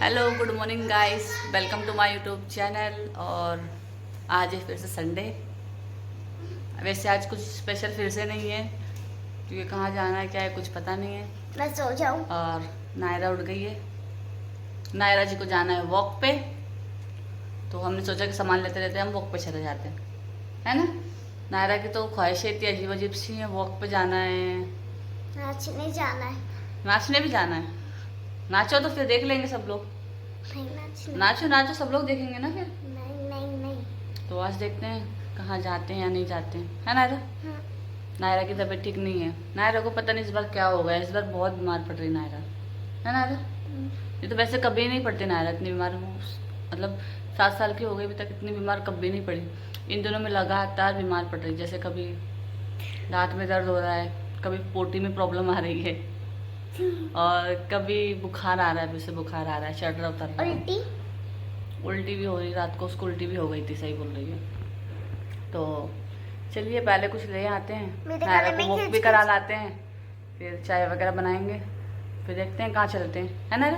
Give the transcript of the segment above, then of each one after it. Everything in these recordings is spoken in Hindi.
Hello good morning guys, welcome to my YouTube channel. और आज है फिर से संडे। वैसे आज कुछ स्पेशल फिर से नहीं है क्योंकि कहाँ जाना है क्या है कुछ पता नहीं है। मैं सो जाऊं। और नायरा उठ गई है। नायरा जी को जाना है वॉक पे, तो हमने सोचा कि सामान लेते लेते हम वॉक पे चले जाते हैं, है ना। नायरा की तो ख्वाहिशें इतनी अजीब अजीब सी हैं, वॉक पे जाना है, नाचने जाना है। नाचने भी जाना है। नाचो तो फिर देख लेंगे सब लोग। नहीं नाचने। नाचो नाचो, सब लोग देखेंगे ना फिर। नहीं नहीं नहीं। तो आज देखते हैं कहाँ जाते हैं या नहीं जाते हैं, है नायरा। हाँ। नायरा की तबीयत ठीक नहीं है। नायरा को पता नहीं इस बार क्या हो गया, इस बार बहुत बीमार पड़ रही नायरा, है नायरा। ये तो वैसे कभी नहीं पड़ती नायरा इतनी बीमार, मतलब 7 साल की हो गई अभी तक इतनी बीमार कभी नहीं पड़ी। इन दिनों में लगातार बीमार पड़ रही, जैसे कभी दांत में दर्द हो रहा है, कभी पोटी में प्रॉब्लम आ रही है, और कभी बुखार आ रहा है, फिर से बुखार आ रहा है, शर्ट उतर रहा है, उल्टी उल्टी भी हो रही। रात को उसको उल्टी भी हो गई थी, सही बोल रही है। तो चलिए पहले कुछ ले आते हैं, नायरा को वॉक भी करा लाते हैं, फिर चाय वगैरह बनाएंगे, फिर देखते हैं कहाँ चलते हैं, है नायरा।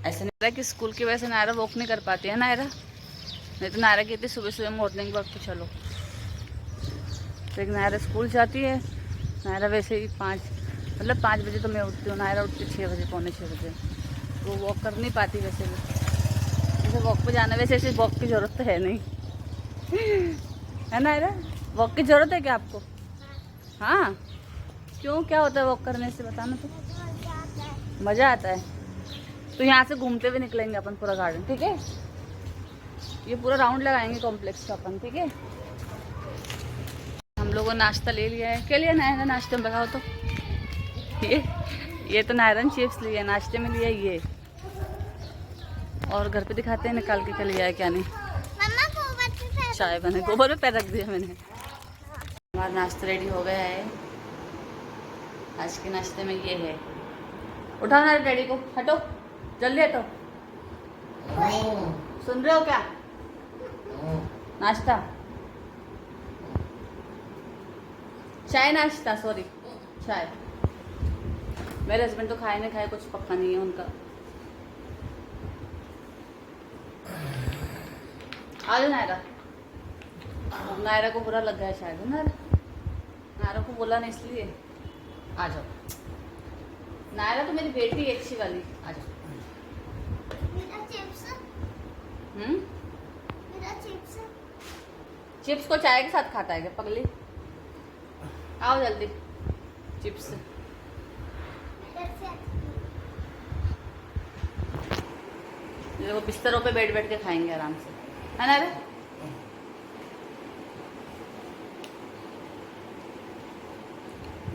ऐसे नहीं रहा कि स्कूल की वजह से नायरा वॉक नहीं कर पाती है नायरा, नहीं तो नायरा कहती सुबह सुबह मॉर्निंग वॉक पे चलो। लेकिन नायरा स्कूल जाती है। नायरा वैसे ही 5 बजे तो मैं उठती हूँ, नायरा उठती 6 बजे, पौने 6 बजे। वो वॉक कर नहीं पाती वैसे भी, जैसे वॉक पे जाना, वैसे ऐसी वॉक की ज़रूरत तो है नहीं, है नायरा। वॉक की ज़रूरत है क्या आपको? हाँ, क्यों, क्या होता है वॉक करने से, बताना तो। मज़ा आता है। तो यहाँ से घूमते हुए निकलेंगे अपन पूरा गार्डन, ठीक है। ये पूरा राउंड लगाएंगे कॉम्प्लेक्स का अपन, ठीक है। हम लोगों ने नाश्ता ले लिया है। क्या लिया नायरा नाश्ते में, बताओ तो। ये तो नायरन चिप्स लिया नाश्ते में, लिया ये। और घर पे दिखाते हैं निकाल के क्या लिया है क्या नहीं। मम्मा गोबर पे पैर चाय बने, गोबर में पैर रख दिया मैंने। हमारा नाश्ता रेडी हो गया है। आज के नाश्ते में ये है। उठाओ ना डैडी को, हटो जल्दी हटो। सुन रहे हो क्या? नाश्ता, चाय नाश्ता, सॉरी चाय। मेरे हस्बैंड तो खाए नहीं खाए, कुछ पक्का नहीं है उनका। आ जाओ नायरा। नायरा को बुरा लग गया शायद, नायरा। नायरा को बोला नहीं इसलिए। आ जाओ नायरा, तो मेरी बेटी है अच्छी वाली, आ जाओ। मेरा चिप्स। मेरा चिप्स। चिप्स को चाय के साथ खाता है क्या पगली? आओ जल्दी, चिप्स। देखो बिस्तरों पे बैठ बैठ के खाएंगे आराम से, है ना रे।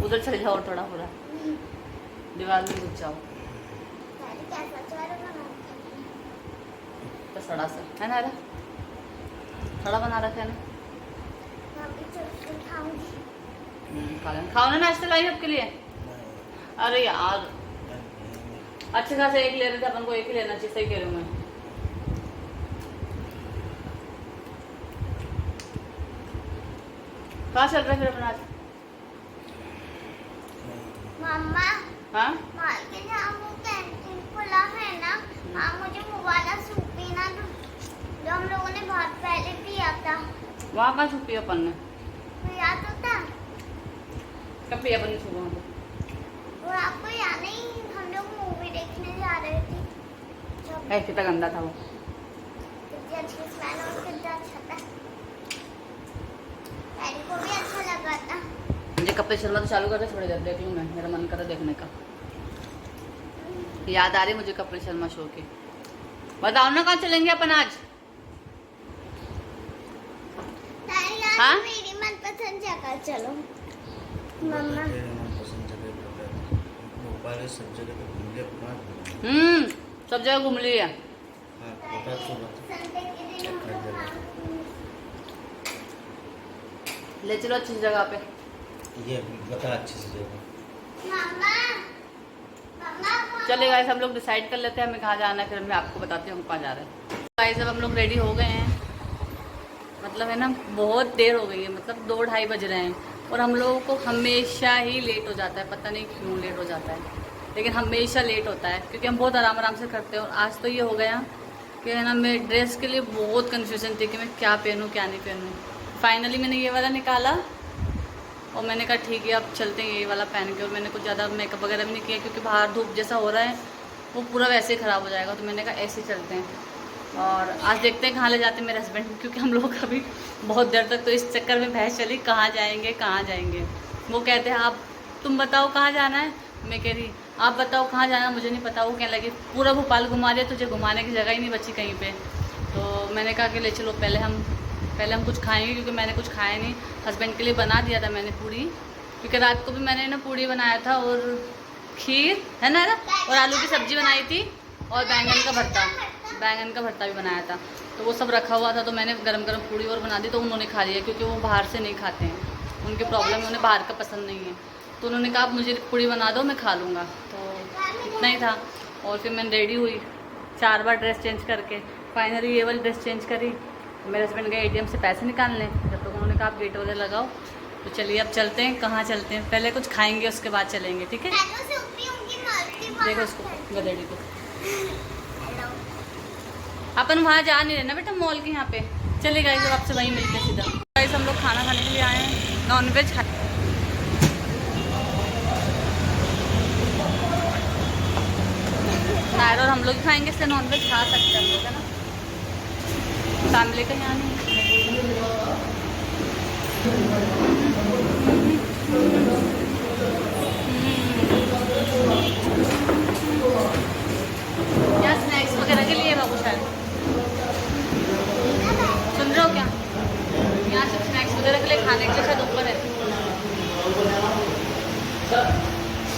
उधर चले जाओ थोड़ा, पूरा दीवार में घुस जाओ तो सड़ा सा, है ना रे। सड़ा बना रखा है ना। खाओ ना, नाश्ता लाई आपके लिए। अरे यार, अच्छे खासे एक ले रहे थे अपन को, एक ही लेना चाहिए, सही कह रही हूँ मैं। कहाँ चल रहा है फिर अपना आज? मम्मा हाँ, माल के जहाँ वो कैंटीन खुला है ना, हाँ मुझे वो वाला सूप पीना जो हम लोगों ने बहुत पहले पिया था। वहाँ कहाँ छुपी अपन ने? तो याद होता? कब पिया अपन ने सुबह में? वो आपको याद नहीं, हम लोग मूवी देखने जा रहे थे जब है कितना गंदा था वो। कितनी अच्छी स्मेल और कितना अच्छा था, डैडी को भी अच्छा लगा था। मुझे कपिल शर्मा तो चालू करके थोड़ी देर देख लूँ मैं, मेरा मन कर रहा देखने का। याद आ रही मुझे कपिल शर्मा शो की। बताओ ना कहाँ चलेंगे अपन आज? डैडी आज हाँ? मेरी मनपसंद जगह चलो। मम्मा सब जगह तो घूम लिया, सब जगह घूम लिया। संडे के दिन हम लोग ले चलो अच्छी जगह पे। ये बता अच्छी सी जगह। मम्मा मम्मा चले गाइस, हम लोग डिसाइड कर लेते हैं हमें कहाँ जाना है, फिर मैं आपको बताती हूँ हम कहाँ जा रहे हैं। गाइस अब हम लोग रेडी हो गए हैं, मतलब है ना बहुत देर हो गई है, मतलब 2-2:30 बज रहे हैं, और हम लोगों को हमेशा ही लेट हो जाता है, पता नहीं क्यों लेट हो जाता है। लेकिन हमेशा लेट होता है क्योंकि हम बहुत आराम आराम से करते हैं। और आज तो ये हो गया कि है ना, मैं ड्रेस के लिए बहुत कन्फ्यूजन थी कि मैं क्या पहनूँ क्या नहीं पहनूँ। फाइनली मैंने ये वाला निकाला और मैंने कहा ठीक है अब चलते हैं ये वाला पहन के। और मैंने कुछ ज़्यादा मेकअप वगैरह भी नहीं किया क्योंकि बाहर धूप जैसा हो रहा है वो पूरा वैसे ही ख़राब हो जाएगा। तो मैंने कहा ऐसे ही चलते हैं। और आज देखते हैं कहाँ ले जाते हैं मेरे हस्बैंड, क्योंकि हम लोग अभी बहुत देर तक तो इस चक्कर में बहस चली कहाँ जाएंगे कहाँ जाएंगे। वो कहते हैं आप तुम बताओ कहाँ जाना है, मैं कह रही आप बताओ कहाँ जाना है, मुझे नहीं पता। वो कहने लगी पूरा भोपाल घुमा दिया, तुझे घुमाने की जगह ही नहीं बची कहीं पे। तो मैंने कहा कि ले चलो पहले हम कुछ खाएंगे, क्योंकि मैंने कुछ खाया नहीं। हस्बैंड के लिए बना दिया था मैंने पूड़ी, क्योंकि रात को भी मैंने ना पूड़ी बनाया था और खीर है ना और आलू की सब्ज़ी बनाई थी और बैंगन का भरता भी बनाया था। तो वो सब रखा हुआ था, तो मैंने गरम गरम पूड़ी और बना दी। तो उन्होंने खा लिया क्योंकि वो बाहर से नहीं खाते हैं, उनकी प्रॉब्लम है, उन्हें बाहर का पसंद नहीं है। तो उन्होंने कहा आप मुझे पूड़ी बना दो मैं खा लूँगा। तो इतना ही था। और फिर मैं रेडी हुई 4 बार ड्रेस चेंज करके, फाइनली ये वाली ड्रेस चेंज करी। मेरे हस्बैंड गए ATM से पैसे निकालने, जब तक उन्होंने कहा आप गेट वाले लगाओ। तो चलिए अब चलते हैं, कहाँ चलते हैं, पहले कुछ खाएंगे उसके बाद चलेंगे, ठीक है। देखो उसको गधेड़ी को, अपन वहाँ जा नहीं रहे ना बेटा मॉल के यहाँ पे। चले गए जब आपसे वहीं मिलते सीधा। गाइस हम लोग खाना खाने के लिए आए हैं, नॉनवेज खा। नायर और हम लोग खाएंगे, इसलिए नॉनवेज खा सकते हैं हम लोग, है ना। फैमिली का यहाँ नहीं क्या स्नैक्स वगैरह के लिए बाबू शायद सुन रहे हो क्या, यहाँ से स्नैक्स वगैरह के लिए खाने के लिए शायद ऊपर है।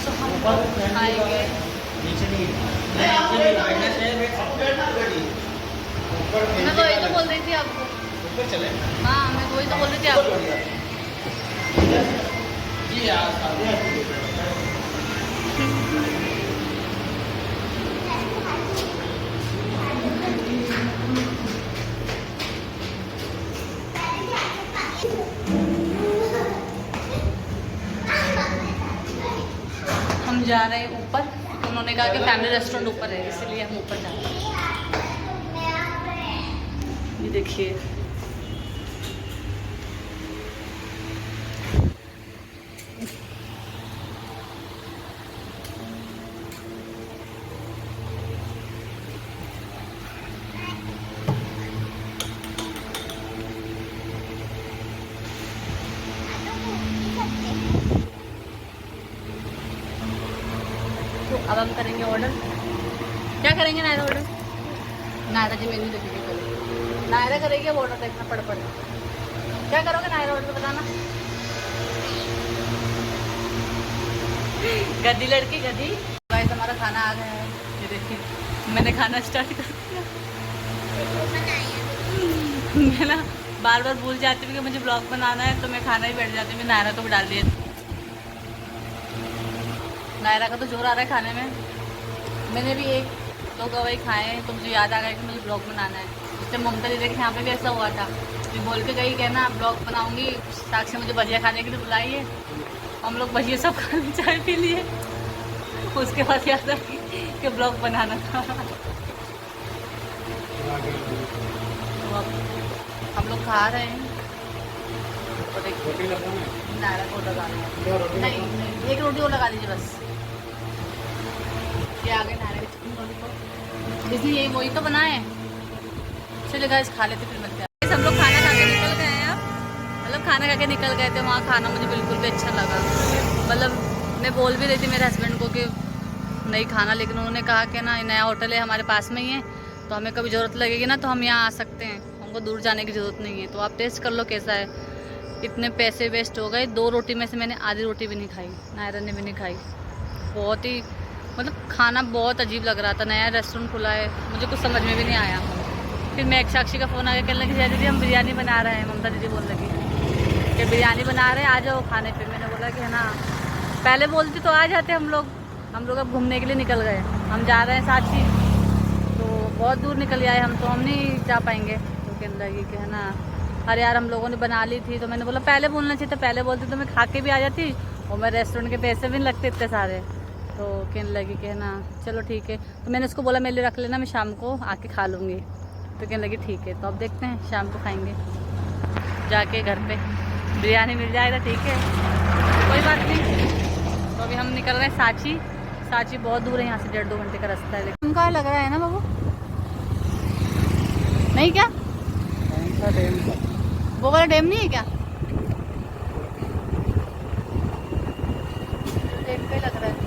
तो हम खाएंगे। मैं तो वही तो बोल रही थी आपको। हाँ मैं वही तो बोल रही थी आपको। हम जा रहे हैं ऊपर, उन्होंने कहा कि फैमिली रेस्टोरेंट ऊपर है, इसलिए हम ऊपर जा रहे हैं। ये देखिए तो अब हम करेंगे ऑर्डर। क्या करेंगे नायरा ऑर्डर? नायरा जी मेन्यू देखेंगे पहले। नायरा करेगी अब ऑर्डर, देखना पड़ क्या करोगे नायरा ऑर्डर बताना। गद्दी लड़की गद्दी। गाइस हमारा खाना आ गया है, ये देखिए मैंने खाना स्टार्ट कर दिया। मैं ना बार बार भूल जाती हूँ कि मुझे ब्लॉग बनाना है, तो मैं खाना ही बैठ जाती हूँ। मैं नायरा को भी डाल दिया। नायरा का तो जोर आ रहा है खाने में। मैंने भी 1-2 गवाई खाए हैं, तो मुझे याद आ गया कि मुझे ब्लॉग बनाना है। इससे ममता दीदी के यहाँ पे भी ऐसा हुआ था, कि बोल के गई कहना ब्लॉग बनाऊंगी, साक्षी मुझे भजिया खाने के लिए बुलाई है। हम लोग भजिया सब खाने चाय पी लिए, उसके बाद याद आ कि ब्लॉग बनाना था। तो अब हम लोग खा रहे हैं। तो देखिए नायरा को लगाना है, नहीं 1 रोटी और लगा दीजिए बस। ये आ गए नायरा के चिकन लॉलीपॉप, इसलिए यही वही तो बनाए। चलिए गाइस खा लेते फिर मिलते हैं। हम लोग खाना खा के निकल गए हैं, मतलब खाना खा के निकल गए थे। वहाँ खाना मुझे बिल्कुल भी अच्छा लगा। मतलब मैं बोल भी रही थी मेरे हस्बैंड को कि नहीं खाना, लेकिन उन्होंने कहा कि ना नया होटल है हमारे पास में ही है, तो हमें कभी ज़रूरत लगेगी ना तो हम यहाँ आ सकते हैं, हमको दूर जाने की ज़रूरत नहीं है। तो आप टेस्ट कर लो कैसा है। इतने पैसे वेस्ट हो गए। 2 रोटी में से मैंने आधी रोटी भी नहीं खाई, नायरा ने भी नहीं खाई। बहुत ही मतलब खाना बहुत अजीब लग रहा था। नया रेस्टोरेंट खुला है, मुझे कुछ समझ में भी नहीं आया। फिर मैं एक साक्षी का फ़ोन आ गया, कहने लगी जय दीदी हम बिरयानी बना रहे हैं। ममता दीदी बोल लगी कि बिरयानी बना रहे हैं, आ जाओ खाने पे। मैंने बोला कि है ना पहले बोलती तो आ जाते हम लोग अब घूमने के लिए निकल गए। हम जा रहे हैं साक्षी, तो बहुत दूर निकल आए हम, तो हम नहीं जा पाएंगे। तो कहने लगी कि है ना अरे यार हम लोगों ने बना ली थी। तो मैंने बोला पहले बोलना चाहिए था, पहले बोलती तो मैं खा के भी आ जाती और मेरे रेस्टोरेंट के पैसे भी नहीं लगते इतने सारे। तो कहने लगी कि ना चलो ठीक है। तो मैंने उसको बोला मेरे लिए रख लेना, मैं शाम को आके खा लूँगी। तो कहने लगी ठीक है। तो अब देखते हैं शाम को खाएंगे जाके घर पे। बिरयानी मिल जाएगा ठीक है, कोई बात नहीं। तो अभी हम निकल रहे हैं सांची। सांची बहुत दूर है यहाँ से, 1.5-2 घंटे का रास्ता है। लेकिन उनका लग रहा है ना बाबू, नहीं क्या डैम का वो वाला डैम नहीं है क्या? डैम का ही लग रहा है।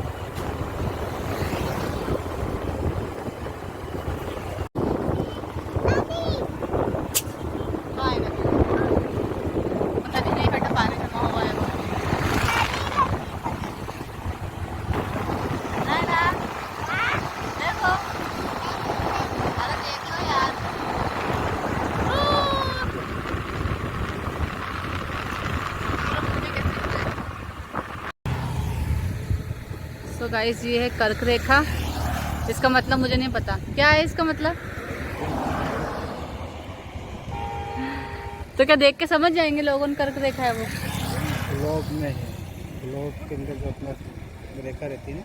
तो गाइस ये है कर्क रेखा। इसका मतलब मुझे नहीं पता क्या है इसका मतलब। तो क्या देख के समझ जाएंगे लोगों ने कर्क रेखा है वो? ग्लोब में है, ग्लोब के अंदर जो अपना रेखा रहती है ना।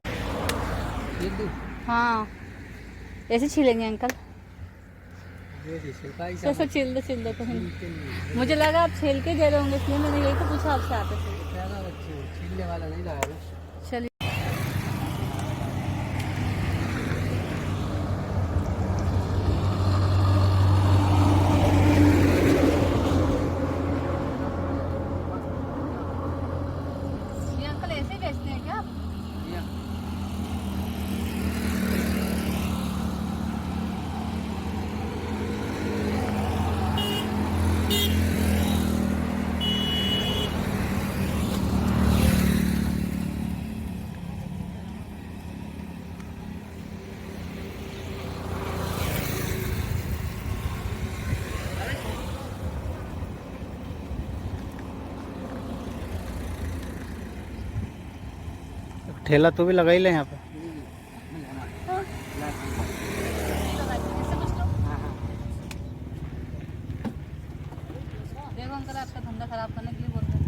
हाँ ऐसे छीलेंगे अंकल, ऐसे छील दो तो मुझे लगा आप छील के दे रहे होंगे, इसलिए मैंने यही तो पूछा आपसे आते थे। छीलने वाला नहीं रहा है। चलिए ये अंकल ऐसे ही बेचते हैं क्या आप? ठेला तो भी लगा ही ले यहाँ पे। देखो अंकल आपका धंधा खराब करने के लिए बोल रहे हैं।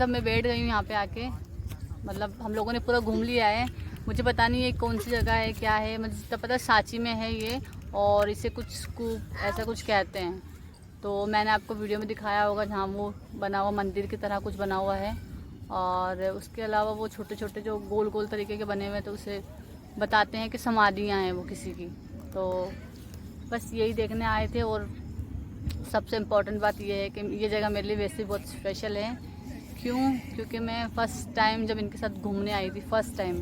अब मैं बैठ गई हूँ यहाँ पे आके, मतलब हम लोगों ने पूरा घूम लिया है। मुझे पता नहीं ये कौन सी जगह है, क्या है, मुझे जितना पता सांची में है ये, और इसे कुछ स्कूप ऐसा कुछ कहते हैं। तो मैंने आपको वीडियो में दिखाया होगा जहाँ वो बना हुआ मंदिर की तरह कुछ बना हुआ है, और उसके अलावा वो छोटे छोटे जो गोल गोल तरीके के बने हुए हैं, तो उसे बताते हैं कि समाधियाँ हैं वो किसी की। तो बस यही देखने आए थे। और सबसे इम्पोर्टेंट बात ये है कि ये जगह मेरे लिए वैसे बहुत स्पेशल है। क्यों? क्योंकि मैं फ़र्स्ट टाइम जब इनके साथ घूमने आई थी, फ़र्स्ट टाइम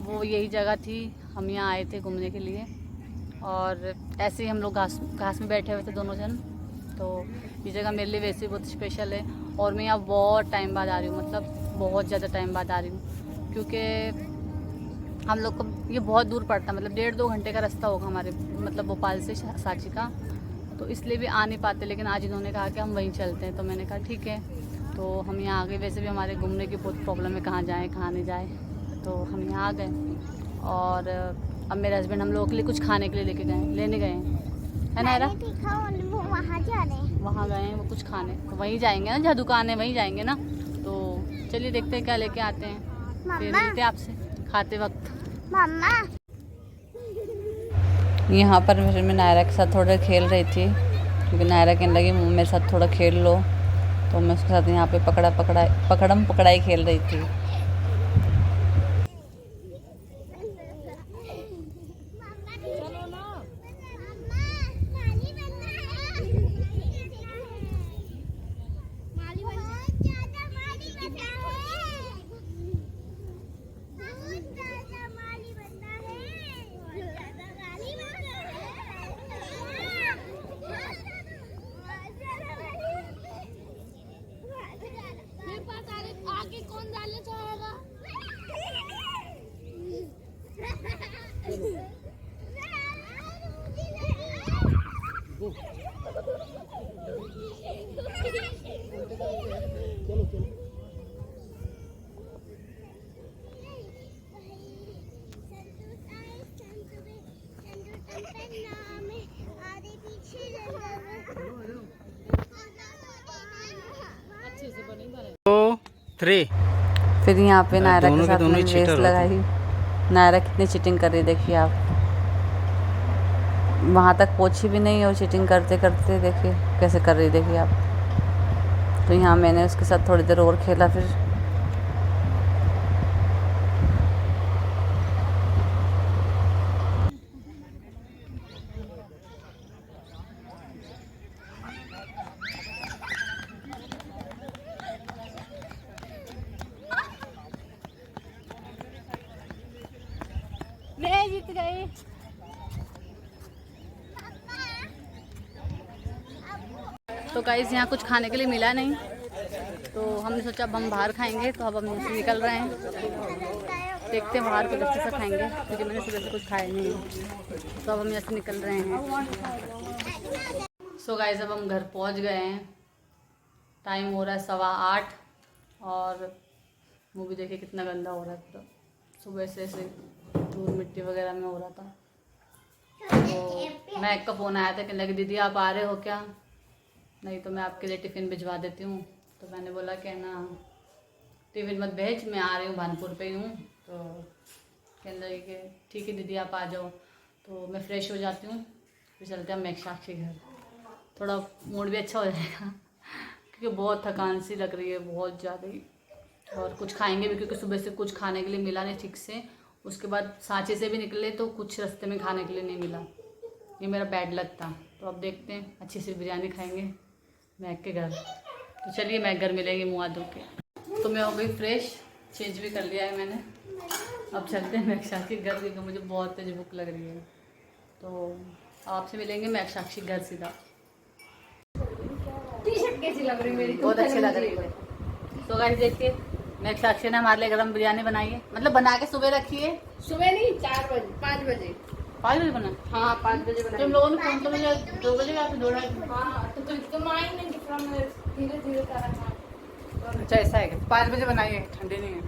वो यही जगह थी, हम यहाँ आए थे घूमने के लिए। और ऐसे ही हम लोग घास में बैठे हुए थे दोनों जन। तो ये जगह मेरे लिए वैसे बहुत स्पेशल है। और मैं यहाँ बहुत टाइम बाद आ रही हूँ, मतलब बहुत ज़्यादा टाइम बाद आ रही हूँ, क्योंकि हम लोग को ये बहुत दूर पड़ता है, मतलब 1.5-2 घंटे का रास्ता होगा हमारे, मतलब भोपाल से सांची का। तो इसलिए भी आ नहीं पाते, लेकिन आज इन्होंने कहा कि हम वहीं चलते हैं, तो मैंने कहा ठीक है। तो हम यहाँ आ गए। वैसे भी हमारे घूमने की बहुत प्रॉब्लम है, कहाँ जाएँ कहाँ नहीं जाए, तो हम यहाँ आ गए। और अब मेरे हस्बैंड हम लोगों के लिए कुछ खाने के लिए लेने गए हैं, है नायरा? वो वहाँ जा रहे हैं, वहाँ गए हैं वो कुछ खाने, तो वहीं जाएंगे ना, जहाँ दुकान है वहीं जाएंगे ना। तो चलिए देखते हैं क्या लेके आते हैं, फिर मिलते हैं आपसे खाते वक्त। मम्मा यहाँ पर मैं नायरा के साथ थोड़ा खेल रही थी, क्योंकि नायरा कहने लगी मेरे साथ थोड़ा खेल लो, तो मैं उसके साथ यहाँ पे पकड़म पकड़ाई खेल रही थी। आगे कौन डालना चाहेगा? फिर यहाँ पे नायरा के दोनों साथ दोनों में ही रेस cheater लगाई। नायरा कितनी चीटिंग कर रही है देखिए आप, वहाँ तक पहुँची भी नहीं और चीटिंग करते करते देखिए कैसे कर रही, देखिए आप। तो यहाँ मैंने उसके साथ थोड़ी देर और खेला। फिर मैं जीत गई। तो गाइस यहाँ कुछ खाने के लिए मिला नहीं, तो हमने सोचा अब हम बाहर खाएंगे। तो अब हम यहाँ से निकल रहे हैं, देखते हैं बाहर कुछ अच्छा सा खाएंगे, क्योंकि मैंने सुबह से कुछ खाया नहीं है। तो अब हम यहाँ से निकल रहे हैं। सो गाइस अब हम घर पहुँच गए हैं, टाइम हो रहा है 8:15, और मूवी देखिए कितना गंदा हो रहा है पूरा, सुबह से ऐसे धूल मिट्टी वगैरह में हो रहा था। तो मैक का फ़ोन आया था, कहने लगे दीदी आप आ रहे हो क्या, नहीं तो मैं आपके लिए टिफ़िन भिजवा देती हूँ। तो मैंने बोला कि ना टिफ़िन मत भेज, मैं आ रही हूँ, भानपुर पे ही हूँ। तो कहने लगे कि ठीक है दीदी आप आ जाओ। तो मैं फ़्रेश हो जाती हूँ, फिर चलते हैं मैकसाक्षी घर, थोड़ा मूड भी अच्छा हो जाएगा, क्योंकि बहुत थकान सी लग रही है, बहुत ज़्यादा ही। और कुछ खाएंगे भी, क्योंकि सुबह से कुछ खाने के लिए मिला नहीं ठीक से। उसके बाद सांची से भी निकले तो कुछ रास्ते में खाने के लिए नहीं मिला, ये मेरा बैड लक था। तो अब देखते हैं, अच्छी सी बिरयानी खाएंगे मैक के घर। तो चलिए मैक घर मिलेंगे मुँह हाथ धो के। तो मैं हो गई फ्रेश, चेंज भी कर लिया है मैंने। अब चलते हैं मैकसाक्षी घर, क्योंकि मुझे बहुत तेज भूख लग रही है। तो आपसे मिलेंगे मैकसाक्षी घर सीधा। टी-शर्ट कैसी लग रही मेरी? बहुत अच्छी लग रही है। तो गाइस देखिए मैकसाक्षी ने हमारे लिए गरम बिरयानी बनाई है, मतलब बना के सुबह रखी है। सुबह नहीं, 4 बजे 5 बजे 5 बजे बना? हाँ 5 बजे बना। तुम लोगों ने फोन तो मुझे 2 बजे या फिर 2:30? हाँ तो तुम आई नहीं, धीरे धीरे करा था। अच्छा ऐसा है, 5 बजे बनाइए, ठंडी नहीं है।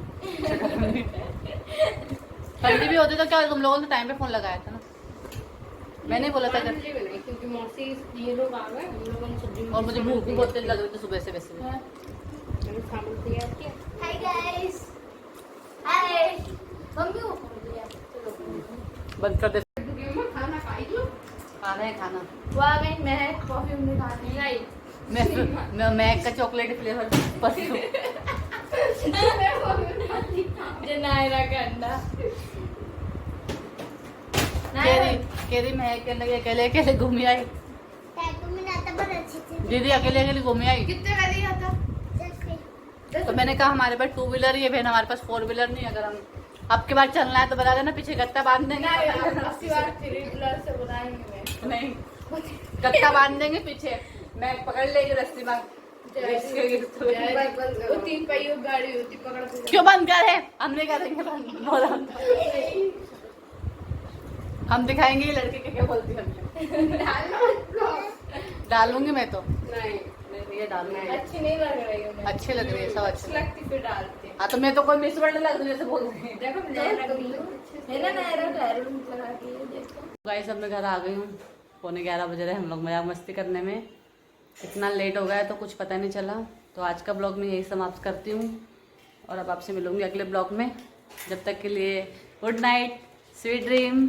ठंडी भी होती तो क्या, तुम लोगों ने टाइम पे फोन लगाया था ना, मैंने बोला था। क्योंकि मौसी ये लोग आ गए, हम लोगों ने सब्जी। और मुझे भूख भी बहुत तेज लग रही थी सुबह से वैसे भी। मैंने सामान तैयार किया। हाय गाइस, हाय। मम्मी को फोन दिया। चलो बंद कर दे। मम्मा खाना खाई लो। खाना है खाना। वो आ गई महक, कॉफी हमने खानी आई। मैं मैक का चॉकलेट फ्लेवर पसंद। जे नायरा का अंडा। केरी महक के लगे अकेले अकेले घूमी आई। टैटू में नाता पर अच्छे से दीदी अकेले अकेले घूमी आई। कितने का लिया था? तो मैंने कहा हमारे पास 2 व्हीलर ही है बहन, हमारे पास 4 व्हीलर नहीं है। अगर हम अब के बाद चलना है तो बता देना, पीछे गत्ता बांध देंगे। अस्सी बार 3 व्हीलर से बनाएंगे मैं। नहीं, गत्ता बांध देंगे पीछे, मैं पकड़ लेगी रस्सी बांध। वो 3 पहियों गाड़ी होती, पकड़ के क्यों बंद कर है? हम नहीं करेंगे बंद। बोला हम दिखाएंगे ये लड़के के क्या बोलती है। डालूंगी मैं तो। नहीं, ये डालूंगी। अच्छी नहीं लग रही हूँ मैं। अच्छे लग रही है, सब अच्छे लगती फिर डालते। हाँ तो मैं तो कोई मिस वर्ड लग रही है बोल रही है। देखो नायरा भी है ना, नायरा पैरों में लगा के ये देखो। गाइस अब मैं घर आ गई हूँ, 11:15 बज रहे हैं। हम लोग मजाक मस्ती करने में इतना लेट हो गया है तो कुछ पता नहीं चला। तो आज का ब्लॉग मैं यही समाप्त करती हूँ और अब आपसे मिलूंगी अगले ब्लॉग में। जब तक के लिए गुड नाइट, स्वीट ड्रीम।